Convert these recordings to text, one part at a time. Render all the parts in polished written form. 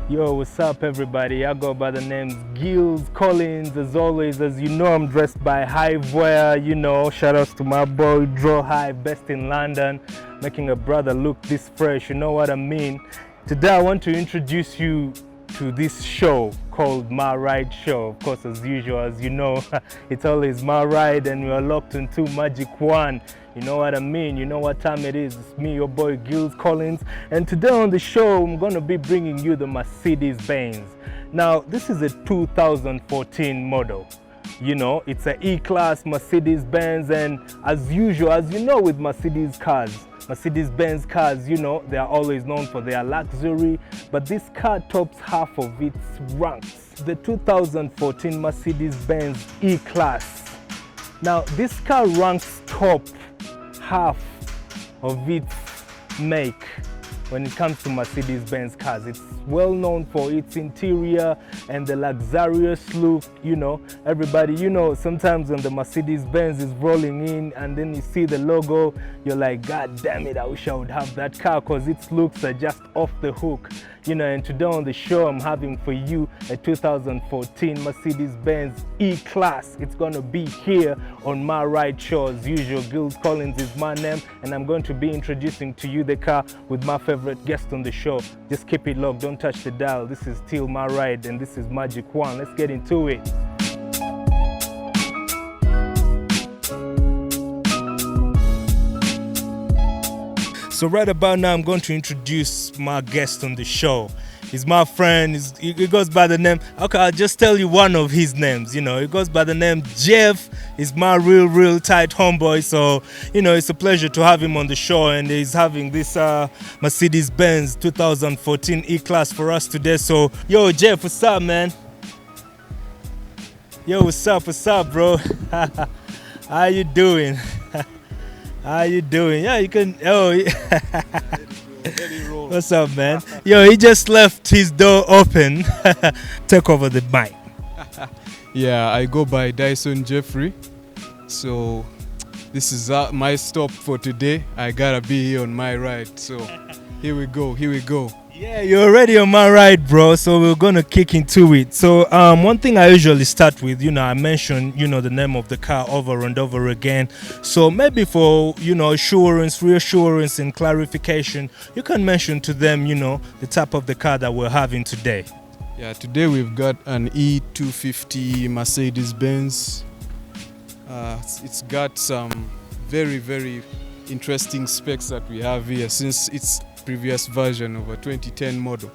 Yo, what's up everybody? I go by the names Gills Collins. As always, as you know, I'm dressed by Hive Wear. You know, shout outs to my boy Draw Hive, best in London, making a brother look this fresh, you know what I mean? Today I want to introduce you to this show called My Ride Show. Of course, as usual, as you know, it's always my ride and we are locked into Magic One. You know what I mean? You know what time it is. It's me, your boy Gills Collins, and today on the show I'm going to be bringing you the Mercedes Benz. Now, this is a 2014 model. You know, it's an E-Class Mercedes Benz, and as usual, as you know with Mercedes cars, Mercedes-Benz cars, you know, they are always known for their luxury, but this car tops half of its ranks. The 2014 Mercedes-Benz E-Class. Now, this car ranks top half of its make when it comes to Mercedes-Benz cars. It's well known for its interior and the luxurious look. You know, everybody, you know, sometimes when the Mercedes-Benz is rolling in and then you see the logo, you're like, God damn it, I wish I would have that car, because its looks are just off the hook. You know, and today on the show I'm having for you a 2014 Mercedes-Benz E-Class. It's gonna be here on My Ride Show. As usual, Gills Collins is my name, and I'm going to be introducing to you the car with my favorite guest on the show. Just keep it locked, don't touch the dial. This is still My Ride and this is Magic One. Let's get into it. So right about now, I'm going to introduce my guest on the show. He's my friend. He goes by the name, okay, I'll just tell you one of his names. You know, he goes by the name Jeff. He's my real tight homeboy. So, you know, it's a pleasure to have him on the show, and he's having this Mercedes-Benz 2014 E-Class for us today. So, yo, Jeff, what's up, man? Yo, what's up, bro? How you doing? How you doing? Yeah, you can. Oh, what's up, man? Yo, he just left his door open. Take over the mic. Yeah, I go by Dyson Jeffrey. So this is my stop for today. I gotta be here on my ride. So here we go. Yeah, you're already on My Ride, bro, so we're gonna kick into it. So one thing I usually start with, you know, I mention, you know, the name of the car over and over again. So maybe for, you know, assurance, reassurance and clarification, you can mention to them, you know, the type of the car that we're having today. Yeah, today we've got an E250 Mercedes Benz. It's got some very interesting specs that we have here, since it's previous version of a 2010 model.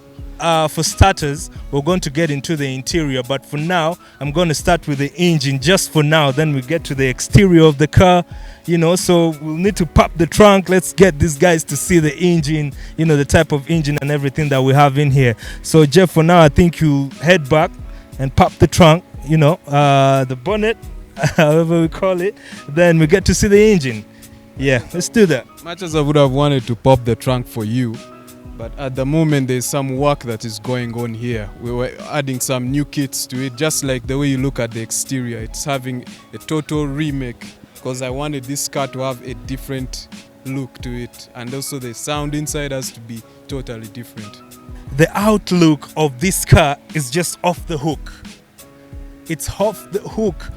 For starters, we're going to get into the interior, but for now I'm going to start with the engine just for now, then we get to the exterior of the car, you know. So we'll need to pop the trunk. Let's get these guys to see the engine, you know, the type of engine and everything that we have in here. So Jeff, for now I think you head back and pop the trunk, you know, the bonnet, however we call it, then we get to see the engine. Yeah, let's do that. Much as I would have wanted to pop the trunk for you, but at the moment there's some work that is going on here. We were adding some new kits to it, just like the way you look at the exterior. It's having a total remake, because I wanted this car to have a different look to it, and also the sound inside has to be totally different. The outlook of this car is just off the hook. It's off the hook.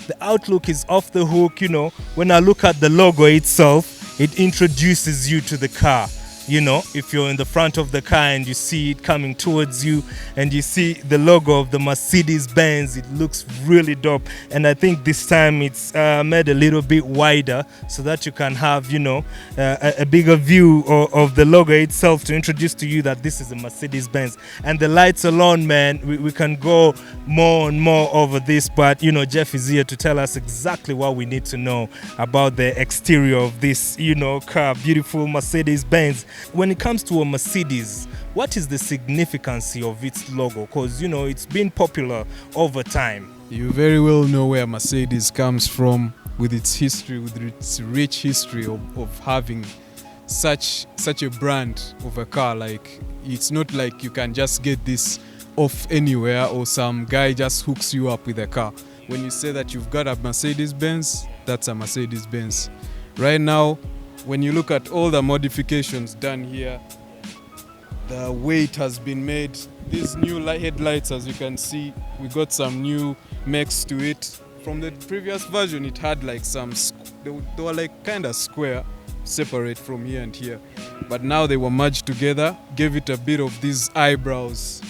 The outlook is off the hook, you know. When I look at the logo itself, it introduces you to the car. You know, if you're in the front of the car and you see it coming towards you and you see the logo of the Mercedes Benz, it looks really dope. And I think this time it's made a little bit wider so that you can have, you know, a bigger view of the logo itself to introduce to you that this is a Mercedes Benz. And the lights alone, man, we can go more and more over this, but you know, Jeff is here to tell us exactly what we need to know about the exterior of this, you know, car, beautiful Mercedes Benz. When it comes to a Mercedes, what is the significance of its logo? Because, you know, it's been popular over time. You very well know where Mercedes comes from, with its history, with its rich history of having such a brand of a car. Like, it's not like you can just get this off anywhere or some guy just hooks you up with a car. When you say that you've got a Mercedes Benz, that's a Mercedes Benz. Right now, when you look at all the modifications done here, the weight has been made. These new headlights, as you can see, we got some new mechs to it. From the previous version, it had like they were like kind of square, separate from here and here. But now they were merged together, gave it a bit of these eyebrows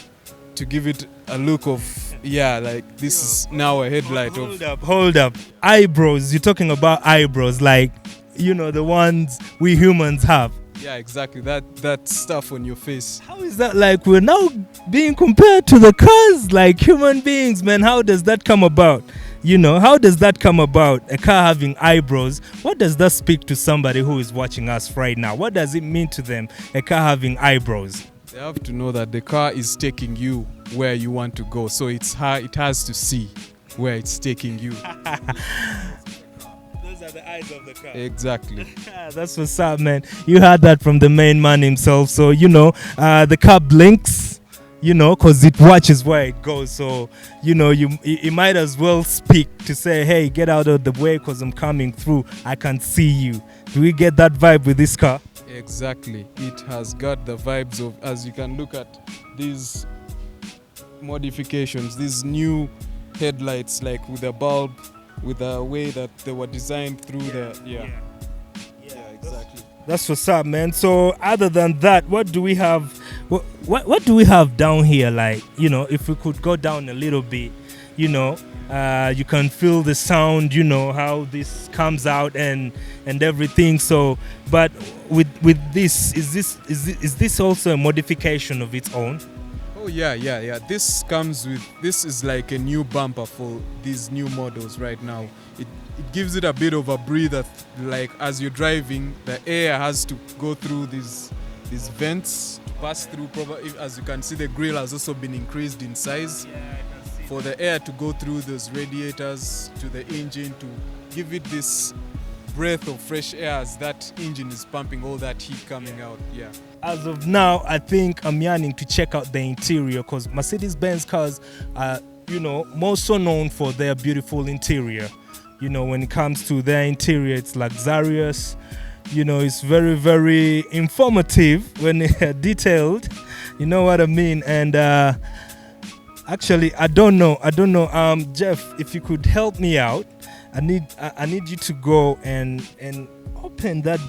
to give it a look of, yeah, like this is now a headlight. Hold up. Eyebrows, you're talking about eyebrows, like, you know, the ones we humans have. Yeah, exactly. That stuff on your face. How is that like we're now being compared to the cars like human beings, man? How does that come about? You know, how does that come about? A car having eyebrows. What does that speak to somebody who is watching us right now? What does it mean to them, a car having eyebrows? They have to know that the car is taking you where you want to go. So it has to see where it's taking you. Those are the eyes of the car. Exactly. That's what's up, man. You heard that from the main man himself. So, you know, the car blinks, you know, because it watches where it goes. So, you know, you might as well speak to say, hey, get out of the way because I'm coming through. I can see you. Do we get that vibe with this car? Exactly. It has got the vibes of, as you can look at these modifications, these new headlights, like with the bulb, with the way that they were designed through yeah, exactly. That's what's up, man. So other than that, what do we have? What do we have down here? Like, you know, if we could go down a little bit, you know, you can feel the sound, you know, how this comes out and everything. So, but with this, is this also a modification of its own? Oh yeah. This is like a new bumper for these new models right now. It gives it a bit of a breather, like as you're driving, the air has to go through these vents to pass through. Probably, as you can see, the grille has also been increased in size for the air to go through those radiators to the engine to give it this breath of fresh air as that engine is pumping all that heat coming out. Yeah. As of now, I think I'm yearning to check out the interior because Mercedes Benz cars are, you know, more so known for their beautiful interior. You know, when it comes to their interior, it's luxurious. You know, it's very, very informative when detailed. You know what I mean? And actually, I don't know. Jeff, if you could help me out, I need you to go and open that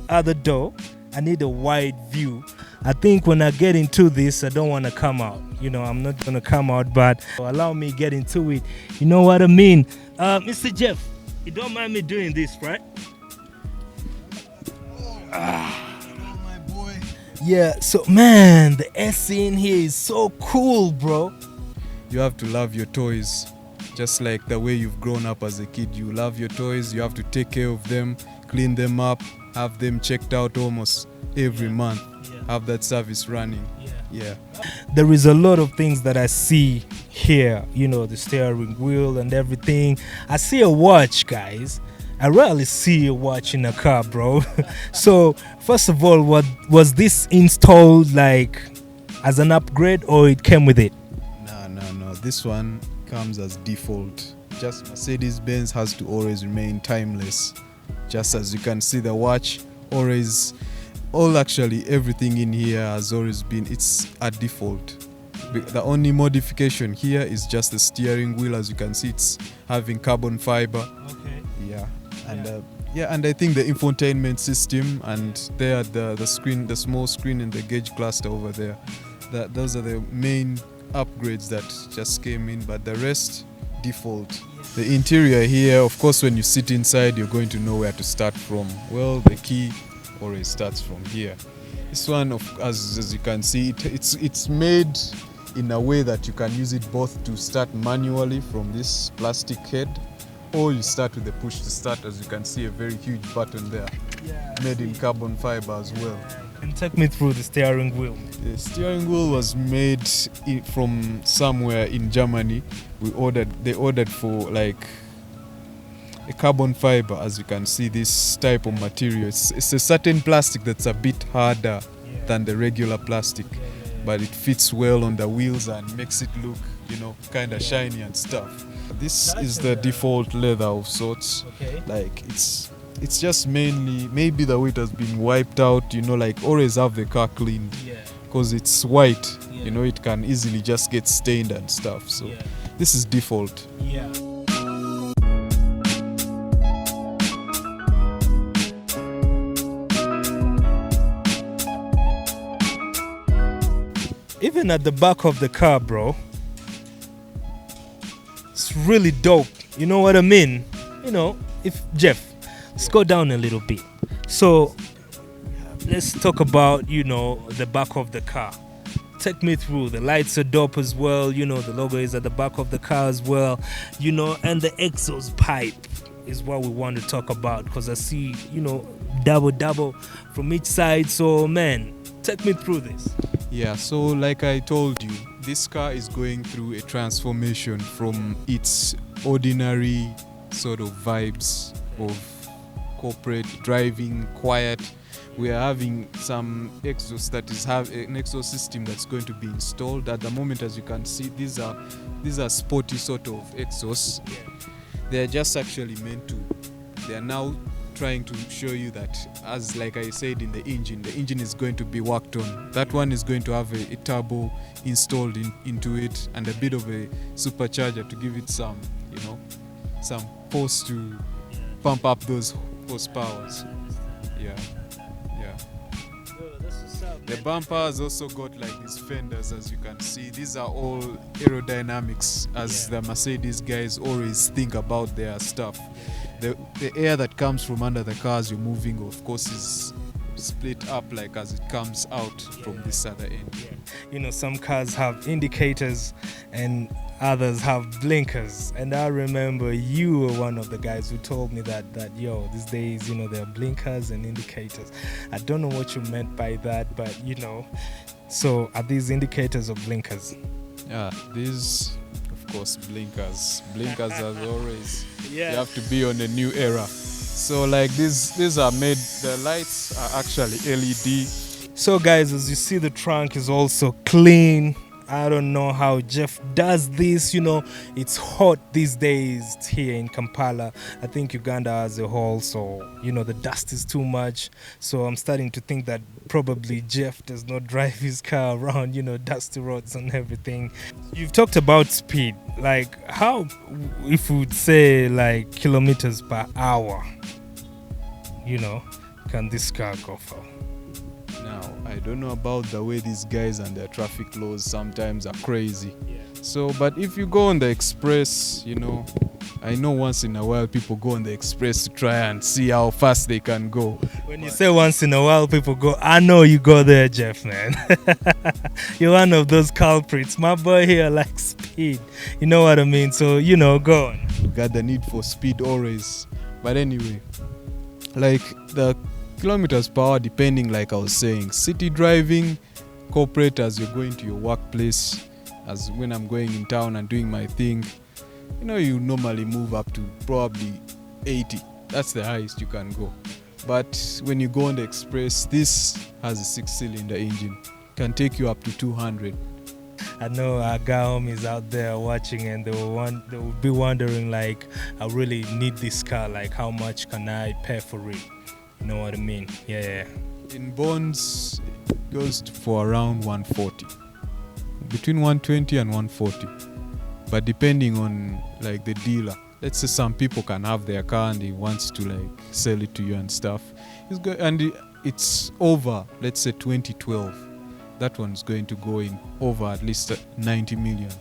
other door. I need a wide view. I think when I get into this, I don't want to come out. You know, I'm not going to come out, but allow me get into it. You know what I mean? Mr. Jeff, you don't mind me doing this, right? My boy. Yeah, so man, the SC in here is so cool, bro. You have to love your toys. Just like the way you've grown up as a kid, you love your toys, you have to take care of them, clean them up, have them checked out almost every month, have that service running. Yeah. There is a lot of things that I see here, you know, the steering wheel and everything. I see a watch, guys. I rarely see a watch in a car, bro. So, first of all, what was this installed like as an upgrade or it came with it? No. This one comes as default. Just Mercedes Benz has to always remain timeless. Just as you can see, the watch always, actually everything in here has always been, it's a default. The only modification here is just the steering wheel. As you can see, it's having carbon fiber. Okay. Yeah. And I think the infotainment system and there the screen, the small screen and the gauge cluster over there, those are the main upgrades that just came in, but the rest default. The interior here, of course, when you sit inside, you're going to know where to start from. Well, the key always starts from here. This one, as you can see, it's made in a way that you can use it both to start manually from this plastic head, or you start with the push to start. As you can see, a very huge button there, made in carbon fiber as well. And take me through the steering wheel. The steering wheel was made from somewhere in Germany. They ordered for like a carbon fiber. As you can see, this type of material, it's a certain plastic that's a bit harder than the regular plastic, but it fits well on the wheels and makes it look, you know, kind of shiny and stuff. This is the default leather of sorts. Okay. Like it's just mainly maybe the way it has been wiped out, you know, like always have the car cleaned. Yeah. because it's white. You know, it can easily just get stained and stuff. So this is default. Yeah. Even at the back of the car, bro, it's really dope. You know what I mean? You know, if Jeff, let's go down a little bit. So let's talk about, you know, the back of the car. Take me through. The lights are dope as well. You know, the logo is at the back of the car as well. You know, and the exhaust pipe is what we want to talk about, because I see, you know, double from each side. So man, take me through this. Yeah, so like I told you, this car is going through a transformation from its ordinary sort of vibes of corporate driving, quiet. We are having some exhaust that is an exhaust system that's going to be installed. At the moment, as you can see, these are sporty sort of exhausts. They are just actually meant to. They are now trying to show you that, as like I said, the engine is going to be worked on. That one is going to have a turbo installed into it, and a bit of a supercharger to give it some, you know, some force to pump up those horsepowers. Yeah. The bumper has also got like these fenders, as you can see. These are all aerodynamics, as the Mercedes guys always think about their stuff. The air that comes from under the car as you're moving, of course, is split up like as it comes out from this other end. You know, some cars have indicators and others have blinkers, and I remember you were one of the guys who told me that yo, these days, you know, there are blinkers and indicators. I don't know what you meant by that, but you know, so are these indicators or blinkers? Yeah, these, of course, blinkers as always. You have to be on a new era. So like these are made, the lights are actually LED. So guys, as you see, the trunk is also clean. I don't know how Jeff does this. You know, it's hot these days here in Kampala. I think Uganda as a whole. So, you know, the dust is too much. So I'm starting to think that probably Jeff does not drive his car around, you know, dusty roads and everything. You've talked about speed. Like, how, if we would say like kilometers per hour, you know, can this car go for? Now, I don't know about the way these guys and their traffic laws sometimes are crazy. So, but if you go on the express, you know, I know once in a while people go on the express to try and see how fast they can go. When you say once in a while people go, I know you go there, Jeff, man. You're one of those culprits. My boy here likes speed. You know what I mean? So, you know, go on. You got the need for speed always. But anyway, like the kilometers per hour, depending, like I was saying, city driving, corporate, as you're going to your workplace, as when I'm going in town and doing my thing, you know, you normally move up to probably 80. That's the highest you can go. But when you go on the express, this has a 6-cylinder engine, can take you up to 200. I know our guy homies out there watching, and they will be wondering, like, I really need this car, like how much can I pay for it? You know what I mean? Yeah. In bonds, it goes for around 140, between 120 and 140. But depending on like the dealer, let's say some people can have their car and he wants to like sell it to you and stuff. It's over, let's say 2012. That one's going to go in over at least 90 million.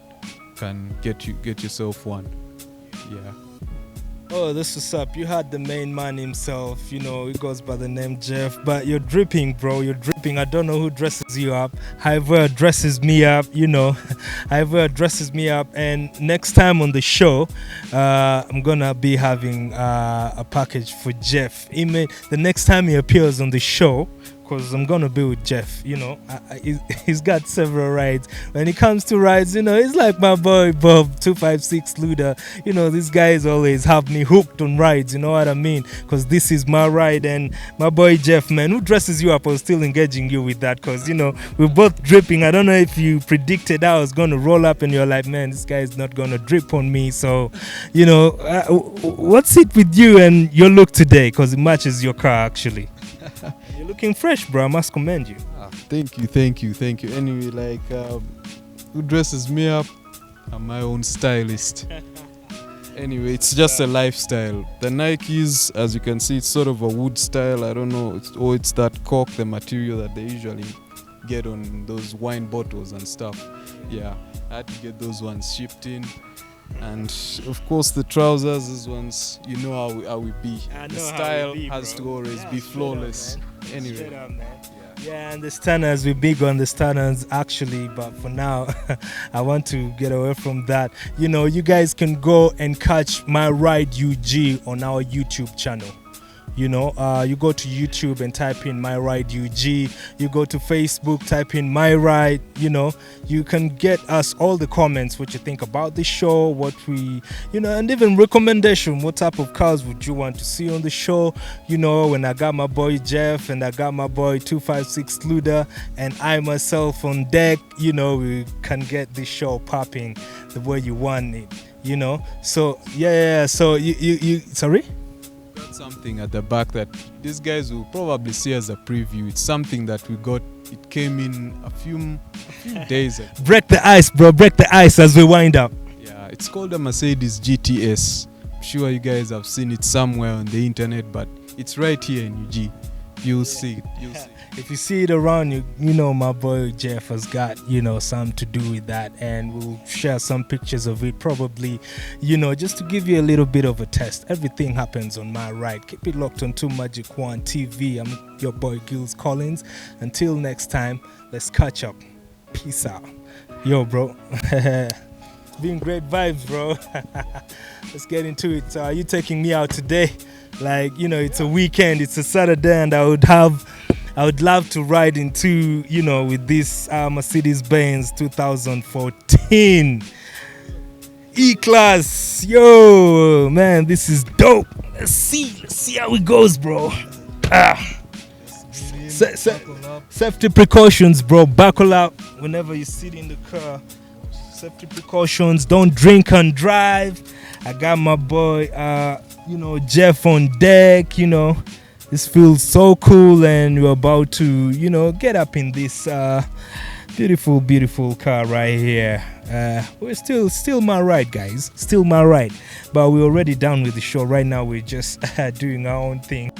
Can get yourself one. Yeah. Oh, this is up. You had the main man himself, you know, he goes by the name Jeff, but you're dripping, bro. You're dripping. I don't know who dresses you up. However, dresses me up, you know. However, dresses me up. And next time on the show, I'm gonna be having a package for Jeff. The next time he appears on the show, because I'm gonna be with Jeff, you know, he's got several rides. When it comes to rides, you know, he's like my boy Bob 256 Luda. You know, these guys always have me hooked on rides, you know what I mean? Because this is my ride, and my boy Jeff, man, who dresses you up? I was still engaging you with that, because, you know, we're both dripping. I don't know if you predicted I was gonna roll up and you're like, man, this guy's not gonna drip on me. So, you know, what's it with you and your look today? Because it matches your car, actually. You're looking fresh, bro. I must commend you. Thank you. Anyway, like, who dresses me up? I'm my own stylist. Anyway, it's just a lifestyle. The Nikes, as you can see, it's sort of a wood style. I don't know, it's that cork, the material that they usually get on those wine bottles and stuff. Yeah, I had to get those ones shipped in. And of course the trousers, these ones, you know how we be. The style has to always be flawless. Anyway. Yeah, and the stunners, we're big on the stunners actually, but for now, I want to get away from that. You know, you guys can go and catch My Ride UG on our YouTube channel. You know, you go to YouTube and type in My Ride UG. You go to Facebook, type in My Ride. You know, you can get us all the comments, what you think about the show, what we, you know, and even recommendation. What type of cars would you want to see on the show? You know, when I got my boy Jeff and I got my boy 256 Luda and I myself on deck, you know, we can get this show popping the way you want it. You know, so yeah. So you sorry. Something at the back that these guys will probably see as a preview. It's something that we got. It came in a few days ago. Break the ice, bro. Break the ice as we wind up. Yeah, it's called a Mercedes GTS. I'm sure you guys have seen it somewhere on the internet, but it's right here in UG. You'll see it. You'll see it. If you see it around, you know my boy Jeff has got, you know, something to do with that, and we'll share some pictures of it probably, you know, just to give you a little bit of a test. Everything happens on My Ride. Keep it locked on 2 Magic 1 TV. I'm your boy Gills Collins. Until next time, let's catch up. Peace out. Yo, bro. Been great vibes, bro. Let's get into it. You taking me out today? Like, you know, it's a weekend, it's a Saturday, and I would love to ride into, you know, with this Mercedes Benz 2014 E-Class. Yo, man, this is dope. Let's see how it goes, bro. Safety precautions, bro. Buckle up whenever you sit in the car. Safety precautions. Don't drink and drive. I got my boy, you know, Jeff on deck. You know, this feels so cool, and we're about to, you know, get up in this beautiful car right here. We're still My Ride, guys. Still My Ride, but we're already done with the show. Right now, we're just doing our own thing.